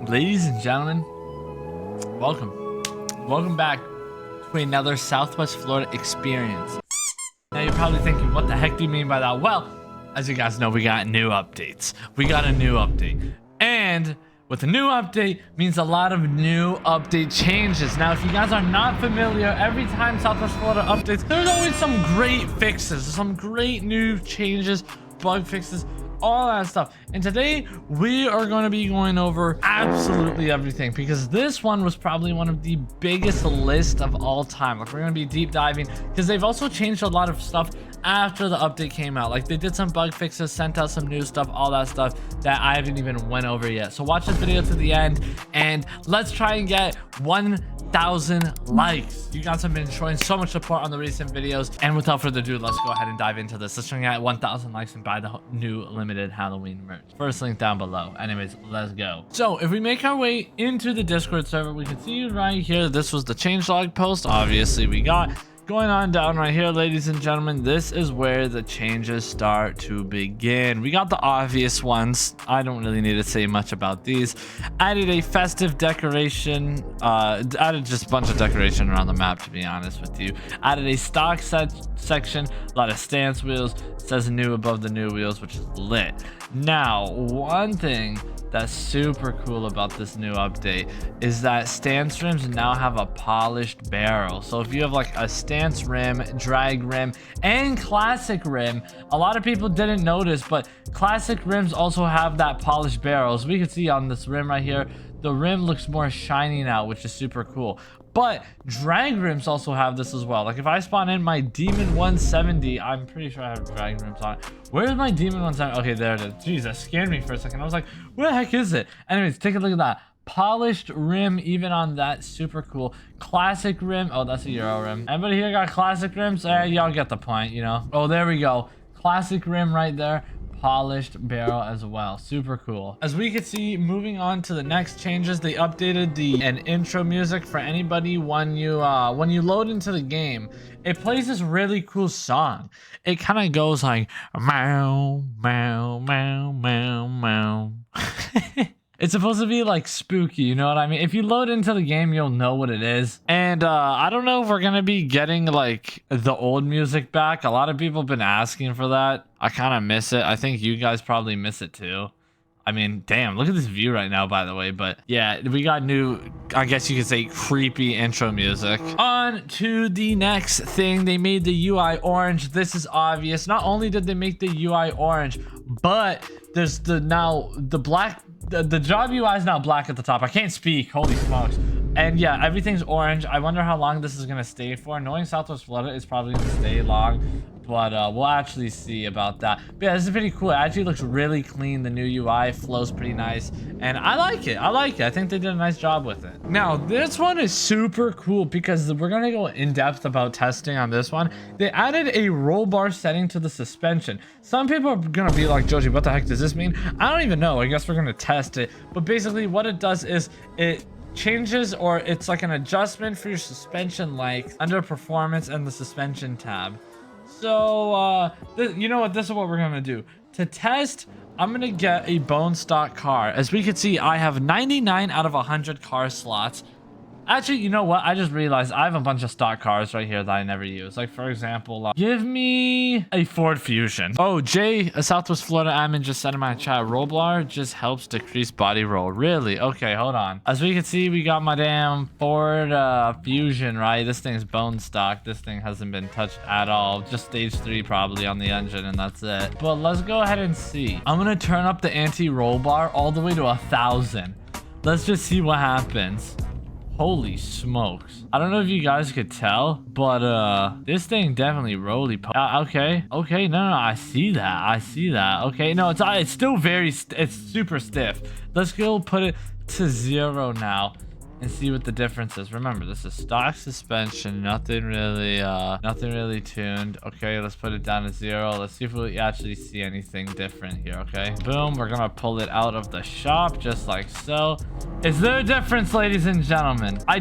Ladies and gentlemen, welcome back to another Southwest Florida experience. Now you're probably thinking, what the heck do you mean by that? Well, as you guys know, we got new updates. We got a new update, and with a new update means a lot of new update changes. Now, if you guys are not familiar, every time Southwest Florida updates, there's always some great fixes, some great new changes, bug fixes, all that stuff. And today we are going to be going over absolutely everything, because this one was probably one of the biggest lists of all time. Like, we're going to be deep diving because they've also changed a lot of stuff after the update came out. Like, they did some bug fixes, sent out some new stuff, all that stuff that I haven't even went over yet. So watch this video to the end and let's try and get 1,000 likes. You guys have been showing so much support on the recent videos, and without further ado, let's go ahead and dive into this. Let's try and get 1,000 likes and buy the new limited Halloween merch. First link down below. Anyways, let's go. So if we make our way into the Discord server, we can see right here, this was the changelog post. Obviously, we got going on down right here, ladies and gentlemen. This is where the changes start to begin. We got the obvious ones. I don't really need to say much about these. Added a festive decoration, added just a bunch of decoration around the map, to be honest with you. Added a stock section, a lot of stance wheels, says new above the new wheels, which is lit. Now, one thing that's super cool about this new update is that stance rims now have a polished barrel. So if you have like a stance rim, drag rim, and classic rim, a lot of people didn't notice, but classic rims also have that polished barrel. As we can see on this rim right here, the rim looks more shiny now, which is super cool. But drag rims also have this as well. Like, if I spawn in my Demon 170, I'm pretty sure I have drag rims on it. Where's my Demon 170? Okay, there it is. Jeez, that scared me for a second. I was like, where the heck is it? Anyways, take a look at that. Polished rim even on that. Super cool. Classic rim. Oh, that's a Euro rim. Everybody here got classic rims? Y'all get the point, you know. Oh, there we go. Classic rim right there. Polished barrel as well. Super cool. As we can see, moving on to the next changes, they updated the intro music for anybody. When you load into the game, it plays this really cool song. It kind of goes like meow meow meow meow meow. It's supposed to be like spooky, you know what I mean? If you load into the game, you'll know what it is. And I don't know if we're gonna be getting like the old music back. A lot of people have been asking for that. I kind of miss it. I think you guys probably miss it too. I mean, damn, look at this view right now, by the way. But yeah, we got new, I guess you could say, creepy intro music. On to the next thing. They made the UI orange. This is obvious. Not only did they make the UI orange, but there's the black. The job UI is now black at the top. I can't speak. Holy smokes. And yeah, everything's orange. I wonder how long this is going to stay for. Knowing Southwest Florida, it's probably going to stay long. But we'll actually see about that. But yeah, this is pretty cool. It actually looks really clean. The new UI flows pretty nice. And I like it. I like it. I think they did a nice job with it. Now, this one is super cool because we're going to go in depth about testing on this one. They added a roll bar setting to the suspension. Some people are going to be like, JoJewyd, what the heck does this mean? I don't even know. I guess we're going to test it. But basically what it does is it changes, or it's like an adjustment for your suspension length under performance and the suspension tab. So you know what, this is what we're gonna do to test. I'm gonna get a bone stock car. As we can see, I have 99 out of 100 car slots. Actually, you know what? I just realized I have a bunch of stock cars right here that I never use. Like, for example, give me a Ford Fusion. Oh, Jay, a Southwest Florida admin, just said in my chat, Roblox just helps decrease body roll. Really? Okay, hold on. As we can see, we got my damn Ford Fusion, right? This thing's bone stock. This thing hasn't been touched at all. Just stage 3 probably on the engine, and that's it. But let's go ahead and see. I'm gonna turn up the anti-roll bar all the way to 1,000. Let's just see what happens. Holy smokes. I don't know if you guys could tell, but this thing definitely roly okay. No, I see that. Okay, no, it's still it's super stiff. Let's go put it to 0 now and see what the difference is. Remember, this is stock suspension, nothing really tuned. Okay, let's put it down to 0. Let's see if we actually see anything different here. Okay, boom, we're gonna pull it out of the shop just like so. Is there a difference, ladies and gentlemen? I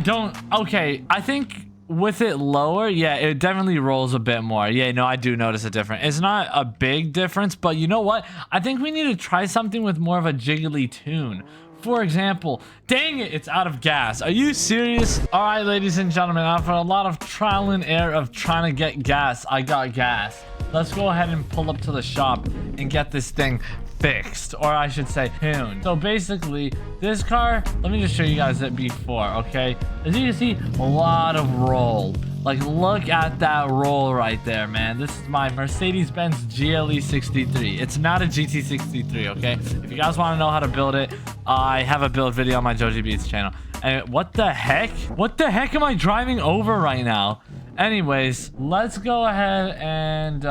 think with it lower, yeah, it definitely rolls a bit more. Yeah, no, I do notice a difference. It's not a big difference, but you know what? I think we need to try something with more of a jiggly tune. For example, dang it, it's out of gas. Are you serious? All right, ladies and gentlemen, after a lot of trial and error of trying to get gas, I got gas. Let's go ahead and pull up to the shop and get this thing fixed, or I should say tuned. So basically this car, let me just show you guys it before, okay? As you can see, a lot of roll. Like, look at that roll right there, man. This is my Mercedes-Benz GLE 63. It's not a GT63, okay? If you guys want to know how to build it, I have a build video on my JoJewyd channel. And what the heck? What the heck am I driving over right now? Anyways, let's go ahead and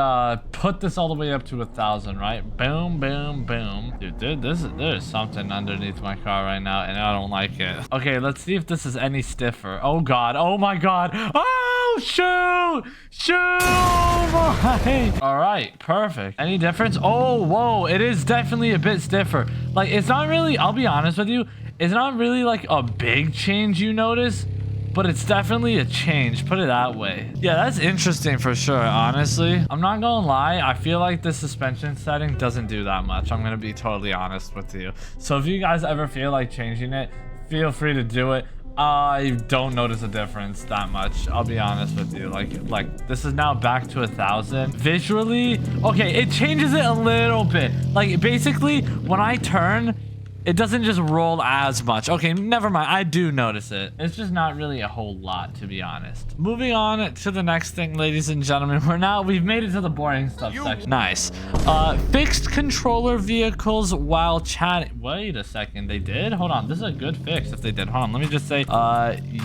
put this all the way up to 1,000, right? Boom, boom, boom. Dude, there's something underneath my car right now, and I don't like it. Okay, let's see if this is any stiffer. Oh, God. Oh, my God. Oh, shoot. Shoot. My. All right, perfect. Any difference? Oh, whoa. It is definitely a bit stiffer. Like, it's not really, I'll be honest with you, it's not really like a big change you notice. But it's definitely a change, put it that way. Yeah, that's interesting for sure, honestly. I'm not gonna lie, I feel like the suspension setting doesn't do that much. I'm gonna be totally honest with you. So if you guys ever feel like changing it, feel free to do it. I don't notice a difference that much, I'll be honest with you. Like this is now back to 1,000. Visually, okay, it changes it a little bit. Like, basically, when I turn, it doesn't just roll as much. Okay, never mind. I do notice it. It's just not really a whole lot, to be honest. Moving on to the next thing, ladies and gentlemen. We've made it to the boring stuff section. Nice. Fixed controller vehicles while chatting. Wait a second. They did? Hold on. This is a good fix if they did. Hold on. Let me just say,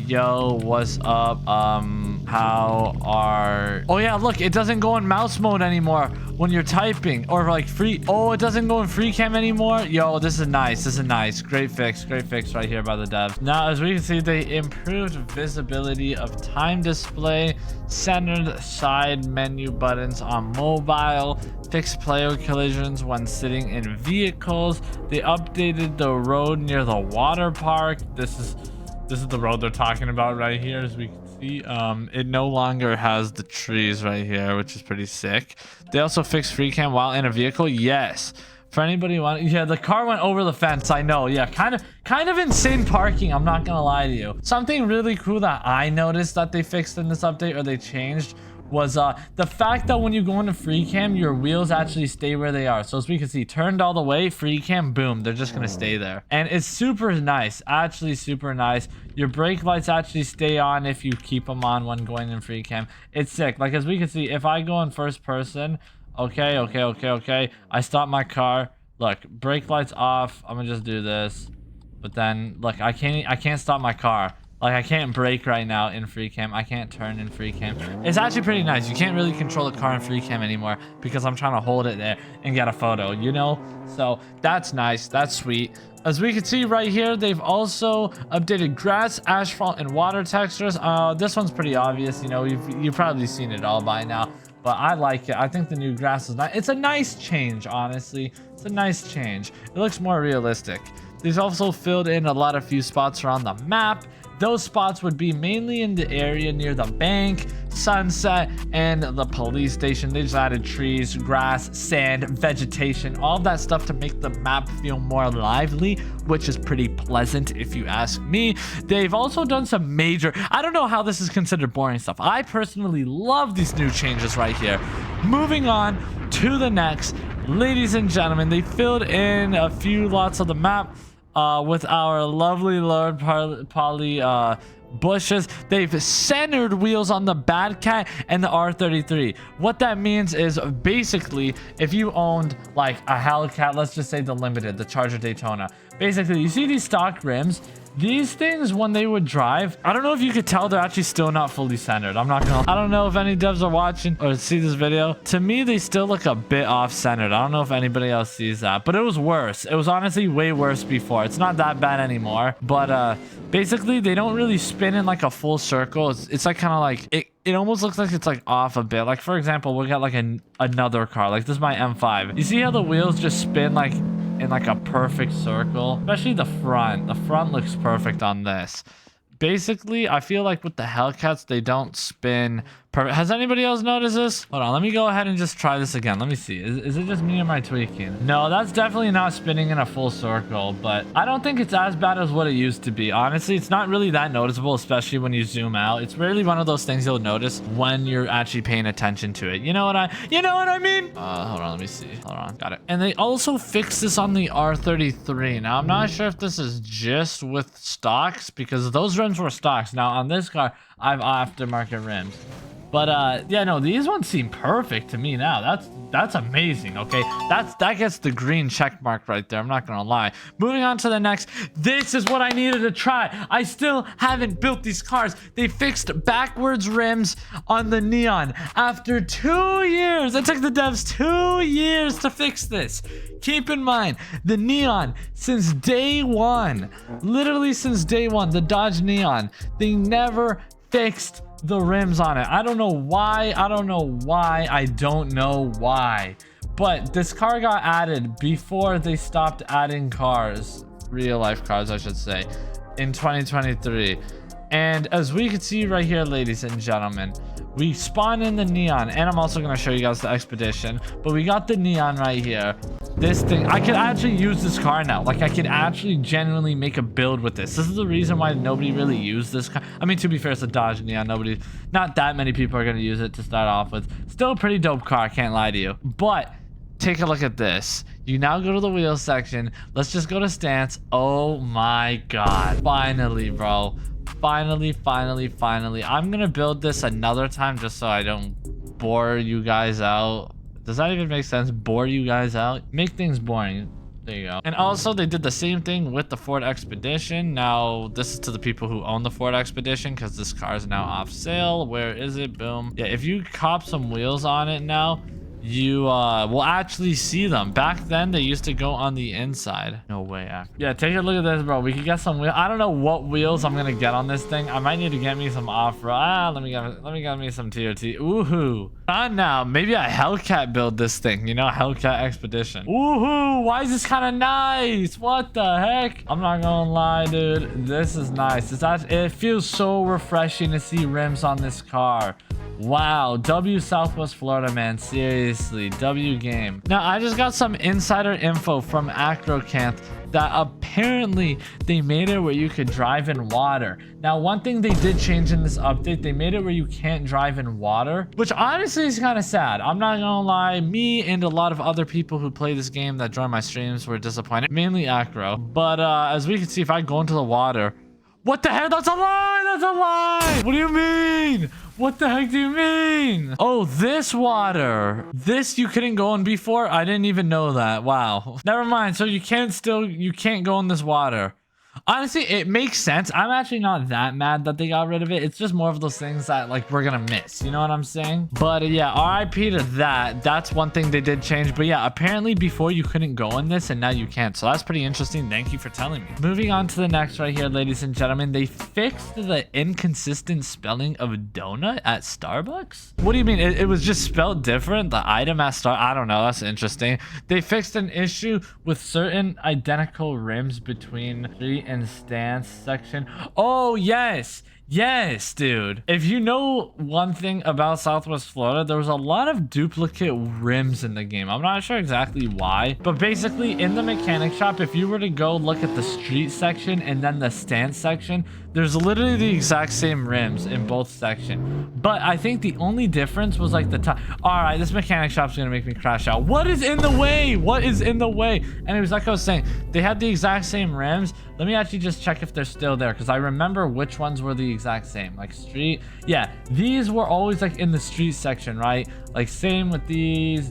yo, what's up? How are... Oh, yeah, look. It doesn't go in mouse mode anymore when you're typing, or like free. Oh, it doesn't go in free cam anymore. Yo, this is nice. This is nice. Great fix right here by the devs. Now, as we can see, they improved visibility of time display, centered side menu buttons on mobile, fixed player collisions when sitting in vehicles. They updated the road near the water park. This is the road they're talking about right here, as we can see. It no longer has the trees right here, which is pretty sick. They also fixed free cam while in a vehicle. Yes. For anybody want, yeah, the car went over the fence. I know. Yeah, kind of insane parking. I'm not gonna lie to you. Something really cool that I noticed that they fixed in this update, or they changed, was the fact that when you go into free cam, your wheels actually stay where they are. So as we can see, turned all the way, free cam, boom, they're just gonna stay there. And it's super nice, actually super nice. Your brake lights actually stay on if you keep them on when going in free cam. It's sick. Like, as we can see, if I go in first person, okay, I stop my car. Look, brake lights off. I'm gonna just do this. But then, look, I can't stop my car. Like, I can't brake right now in free cam. I can't turn in free cam. It's actually pretty nice. You can't really control the car in free cam anymore because I'm trying to hold it there and get a photo, you know? So that's nice. That's sweet. As we can see right here, they've also updated grass, asphalt, and water textures. This one's pretty obvious. You know, you've probably seen it all by now. But I like it. I think the new grass is nice. It's a nice change, honestly. It's a nice change. It looks more realistic. They've also filled in a lot of few spots around the map. Those spots would be mainly in the area near the bank, sunset, and the police station. They just added trees, grass, sand, vegetation, all that stuff to make the map feel more lively, which is pretty pleasant if you ask me. They've also done some major, I don't know how this is considered boring stuff. I personally love these new changes right here. Moving on to the next, ladies and gentlemen, they filled in a few lots of the map with our lovely Lord Polly bushes. They've centered wheels on the Bad Cat and the R33. What that means is, basically, if you owned like a Hellcat, let's just say the Limited, the Charger Daytona, basically you see these stock rims. These things, when they would drive, I don't know if you could tell, they're actually still not fully centered. I don't know if any devs are watching or see this video. To me, they still look a bit off-centered. I don't know if anybody else sees that, but it was worse. It was honestly way worse before. It's not that bad anymore, but basically, they don't really spin in like a full circle. It's like kind of like, it almost looks like it's like off a bit. Like, for example, we got like another car. Like, this is my M5. You see how the wheels just spin like in like a perfect circle? Especially the front. The front looks perfect on this. basically, I feel like with the Hellcats, they don't spin perfect. Has anybody else noticed this? Hold on, let me go ahead and just try this again. Let me see. Is it just me or am I tweaking? No, that's definitely not spinning in a full circle, but I don't think it's as bad as what it used to be. Honestly, it's not really that noticeable, especially when you zoom out. It's really one of those things you'll notice when you're actually paying attention to it. You know what I mean? Hold on, let me see. Hold on, got it. And they also fixed this on the R33. Now, I'm not sure if this is just with stocks, because those rims were stocks. Now, on this car, I have aftermarket rims. But yeah, no, these ones seem perfect to me now. That's amazing. Okay, that gets the green check mark right there. I'm not gonna lie. Moving on to the next. This is what I needed to try. I still haven't built these cars. They fixed backwards rims on the Neon after 2 years. It took the devs 2 years to fix this. Keep in mind, the Neon, since day one, literally since day one, the Dodge Neon, they never fixed the rims on it. I don't know why. I don't know why. But this car got added before they stopped adding cars, real life cars, I should say, in 2023. And as we can see right here, ladies and gentlemen, we spawn in the Neon, and I'm also going to show you guys the Expedition, but we got the Neon right here. This thing, I could actually use this car now. Like, I could actually genuinely make a build with this. This is the reason why nobody really used this car. I mean, to be fair, it's a Dodge Neon. Not that many people are going to use it to start off with. Still a pretty dope car, I can't lie to you. But take a look at this. You now go to the wheel section. Let's just go to stance. Oh my god. Finally, bro. Finally. I'm gonna build this another time just so I don't bore you guys out. Does that even make sense? Bore you guys out? Make things boring. There you go. And also, they did the same thing with the Ford Expedition. Now, this is to the people who own the Ford Expedition, because this car is now off sale. Where is it? Boom. Yeah, if you cop some wheels on it now, you will actually see them. Back then, they used to go on the inside. No way. Yeah, take a look at this, bro. We could get some wheels. I don't know what wheels I'm gonna get on this thing. I might need to get me some off-road. Let me get me some TOT. Ooh. Now, maybe a Hellcat build this thing. You know, Hellcat Expedition. Ooh, why is this kind of nice? What the heck? I'm not gonna lie, dude. This is nice. It feels so refreshing to see rims on this car. Wow, W Southwest Florida, man. Seriously, W game. Now, I just got some insider info from Acrocanth that apparently they made it where you could drive in water. Now, one thing they did change in this update, they made it where you can't drive in water, which honestly is kind of sad. I'm not gonna lie, me and a lot of other people who play this game that join my streams were disappointed, mainly Acro. But as we can see, if I go into the water, what the heck? That's a lie! That's a lie! What do you mean? What the heck do you mean? Oh, this water. This you couldn't go in before? I didn't even know that. Wow. Never mind. So you can't go in this water. Honestly, it makes sense. I'm actually not that mad that they got rid of it. It's just more of those things that, like, we're gonna miss. You know what I'm saying? But yeah, RIP to that. That's one thing they did change. But yeah, apparently before you couldn't go in this and now you can. So that's pretty interesting. Thank you for telling me. Moving on to the next right here, ladies and gentlemen. They fixed the inconsistent spelling of donut at Starbucks. What do you mean? It was just spelled different? The item at I don't know. That's interesting. They fixed an issue with certain identical rims between street and stance section. Oh, yes, dude. If you know one thing about Southwest Florida, there was a lot of duplicate rims in the game. I'm not sure exactly why, but basically in the mechanic shop, if you were to go look at the street section and then the stance section, there's literally the exact same rims in both sections. But I think the only difference was like the top. All right, this mechanic shop's gonna make me crash out. What is in the way? What is in the way? And it was like I was saying, they had the exact same rims. Let me actually just check if they're still there, because I remember which ones were the exact same. Like street, yeah, these were always like in the street section, right? Like same with these.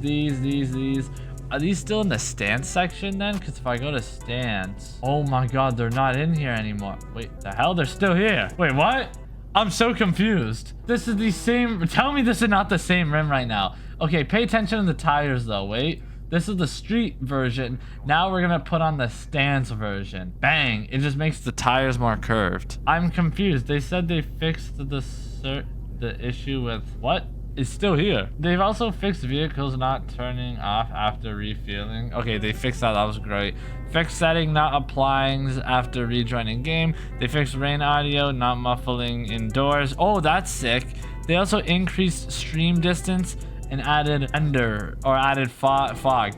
Are these still in the stance section then? Because if I go to stance, oh my god, they're not in here anymore. Wait, the hell? They're still here. Wait, what? I'm so confused. This is the same. Tell me this is not the same rim right now. Okay, pay attention to the tires though. Wait. This is the street version. Now we're gonna put on the stance version. Bang! It just makes the tires more curved. I'm confused. They said they fixed the issue with what? is still here. They've also fixed vehicles not turning off after refueling. Okay, they fixed that. That was great. Fixed setting not applying after rejoining game. They fixed rain audio not muffling indoors. Oh, that's sick. They also increased stream distance and added fog.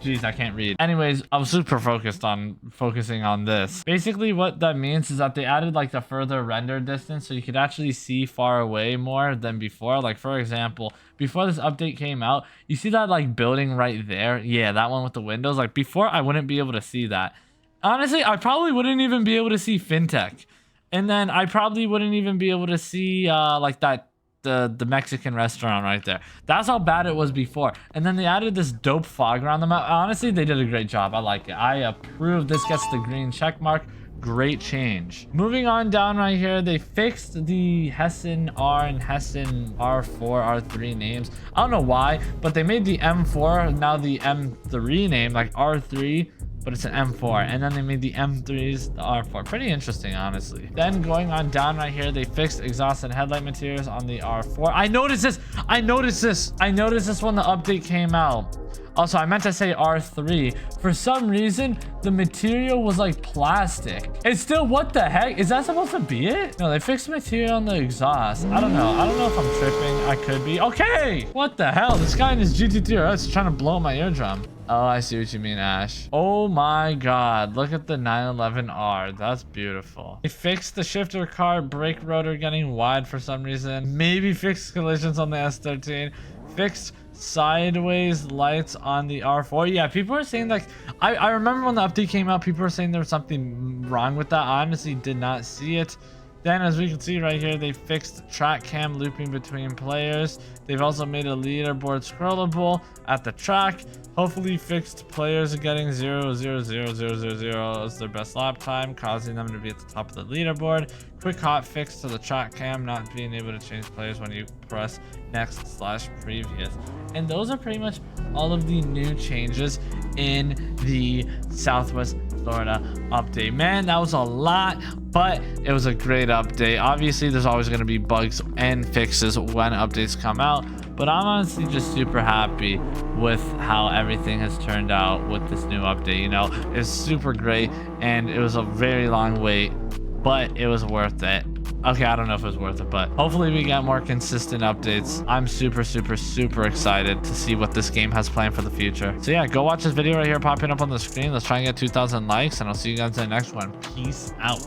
Jeez, I can't read. Anyways, I'm super focusing on this. Basically, what that means is that they added like the further render distance, so you could actually see far away more than before. Like for example, before this update came out, you see that like building right there? Yeah, that one with the windows. Like before, I wouldn't be able to see that. Honestly, I probably wouldn't even be able to see FinTech, and then I probably wouldn't even be able to see like that. The Mexican restaurant right there. That's how bad it was before. And then they added this dope fog around the map. Honestly, they did a great job. I like it. I approve. This gets the green check mark. Great change. Moving on down right here, they fixed the Hessen R and Hessen R4, R3 names. I don't know why, but they made the M4 now the M3 name, like R3, but it's an M4, and then they made the M3s the R4. Pretty interesting, honestly. Then going on down right here, they fixed exhaust and headlight materials on the R4. I noticed this when the update came out. Also, I meant to say R3. For some reason, the material was like plastic. It's still, what the heck? Is that supposed to be it? No, they fixed the material on the exhaust. I don't know if I'm tripping. I could be. Okay, what the hell? This guy in his GT3 RS is trying to blow my eardrum. Oh, I see what you mean, Ash. Oh my god, look at the 911R. That's beautiful. They fixed the shifter car brake rotor getting wide for some reason. Maybe fixed collisions on the S13. Fixed sideways lights on the R4. Yeah, people are saying like, I remember when the update came out, people were saying there was something wrong with that. I honestly did not see it. Then, as we can see right here, they fixed track cam looping between players. They've also made a leaderboard scrollable at the track. Hopefully fixed players getting 0, 0, 0, 0, 0, 0 as their best lap time, causing them to be at the top of the leaderboard. Quick hot fix to the track cam, not being able to change players when you press next/previous. And those are pretty much all of the new changes in the Southwest Florida update. Man, that was a lot, but it was a great update. Obviously, there's always going to be bugs and fixes when updates come out, but I'm honestly just super happy with how everything has turned out with this new update. You know, it's super great, and it was a very long wait, but it was worth it. Okay, I don't know if it was worth it, but hopefully we get more consistent updates. I'm super excited to see what this game has planned for the future. So yeah, go watch this video right here popping up on the screen. Let's try and get 2,000 likes, and I'll see you guys in the next one. Peace out.